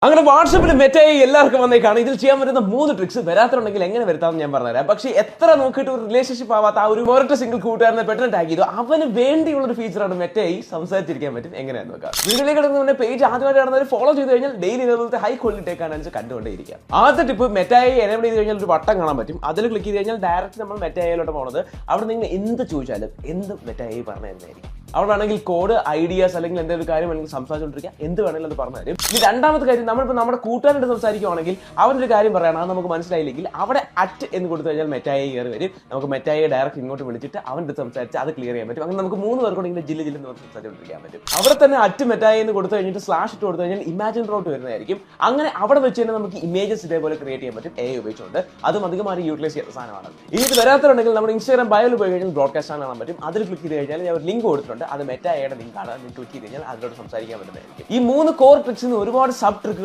അങ്ങനെ വാട്സപ്പിൽ മെറ്റയായി എല്ലാവർക്കും വന്നേക്കാണ്. ഇതിൽ ചെയ്യാൻ പറ്റുന്ന 3 ട്രിക്സ് വരാത്തുണ്ടെങ്കിൽ എങ്ങനെ വരുത്താമെന്ന് ഞാൻ പറഞ്ഞുതരാം. പക്ഷേ എത്ര നോക്കിയിട്ട് ഒരു റിലേഷൻഷിപ്പ് ആവാത്ത ആ ഒരു ഒരൊറ്റ സിംഗിൾ കൂട്ടുകാരനെ പെട്ടെന്ന് ടാഗ് ചെയ്തു, അവന് വേണ്ടിയുള്ള ഒരു ഫീച്ചറാണ് മെറ്റയായി സംസാരിച്ചിരിക്കാൻ പറ്റും. എങ്ങനെയാന്ന് നോക്കാം. വീഡിയോയിലേക്ക് കിടക്കുന്ന പേജ് ആദ്യമായിട്ട് കാണുന്നവർ ഫോളോ ചെയ്ത് കഴിഞ്ഞാൽ ഡെയിലി ഇതേപോലത്തെ ഹൈ ക്വാളിറ്റി ടേക്കാണ് കണ്ടുകൊണ്ടേ ഇരിക്കാം. ആദ്യത്തെ ടിപ്പ്, മെറ്റയായി എനേബിൾ ചെയ്ത് കഴിഞ്ഞാൽ ഒരു ബട്ടൺ കാണാൻ പറ്റും. അതിൽ ക്ലിക്ക് ചെയ്ത് കഴിഞ്ഞാൽ ഡയറക്റ്റ് നമ്മൾ മെറ്റയായിലോട്ട് പോകുന്നത്. അവിടെ നിങ്ങൾ എന്ത് ചോദിച്ചാലും എന്ത് മെറ്റയായി പറഞ്ഞു തരുന്നതായിരിക്കും. അവിടെ വേണമെങ്കിൽ കോഡ്, ഐഡിയാസ് അല്ലെങ്കിൽ എന്തെങ്കിലും കാര്യം അല്ലെങ്കിൽ സംസാരിച്ചുകൊണ്ടിരിക്കുക, എന്ത് വേണമെങ്കിലും അത് പറഞ്ഞു തരും. ഇനി രണ്ടാമത്തെ കാര്യം, നമ്മളിപ്പോൾ നമ്മുടെ കൂട്ടുകാരോട് സംസാരിക്കുകയാണെങ്കിൽ അവനൊരു കാര്യം പറയണം, അത് നമുക്ക് മനസ്സിലായില്ലെങ്കിൽ അവിടെ അറ്റ് എന്ന് കൊടുത്തു കഴിഞ്ഞാൽ മെറ്റയായി കയറി വരും. നമുക്ക് മെറ്റയായി ഡയറക്റ്റ് ഇങ്ങോട്ട് വിളിച്ചിട്ട് അവൻ്റെ സംസാരിച്ച് അത് ക്ലിയർ ചെയ്യാൻ പറ്റും. അങ്ങനെ നമുക്ക് 3 പേർക്കൂടെ ഇങ്ങനെ ജില്ല നമുക്ക് സംസാരിച്ചുകൊണ്ടിരിക്കാൻ പറ്റും. അവിടെ തന്നെ അറ്റ് മെറ്റയായി എന്ന് കൊടുത്തു കഴിഞ്ഞിട്ട് സ്ലാഷ് ഇട്ട് കൊടുത്തു കഴിഞ്ഞാൽ ഇമാജിൻ റോട്ട് വരുന്നതായിരിക്കും. അങ്ങനെ അവിടെ വെച്ച് തന്നെ നമുക്ക് ഇമേജസ് ഇതേപോലെ ക്രിയേറ്റ് ചെയ്യാൻ പറ്റും AI ഉപയോഗിച്ചുകൊണ്ട്. അതും അധികമായി യൂട്ടിലൈസ് ചെയ്യുന്ന സാധനമാണ്. ഇനി ഇത് വരാത്തുണ്ടെങ്കിൽ നമ്മുടെ ഇൻസ്റ്റാഗ്രാം ബയോയിൽ പോയി കഴിഞ്ഞാൽ ബ്രോഡ്കാസ്റ്റ് കാണാൻ പറ്റും. അതിൽ ക്ലിക്ക് ചെയ്ത് കഴിഞ്ഞാൽ ഞാൻ ഒരു ലിങ്ക് കൊടുത്തിട്ടുണ്ട്. അത് മെറ്റയായുടെ ലിങ്കാണ്. ക്ലിക്ക് ചെയ്ത് കഴിഞ്ഞാൽ അതിലോട്ട് സംസാരിക്കാൻ പറ്റുന്നതായിരിക്കും. ഈ 3 കോർ ട്രിക്സിന് ഒരുപാട് സബ് ട്രിക്കുകൾ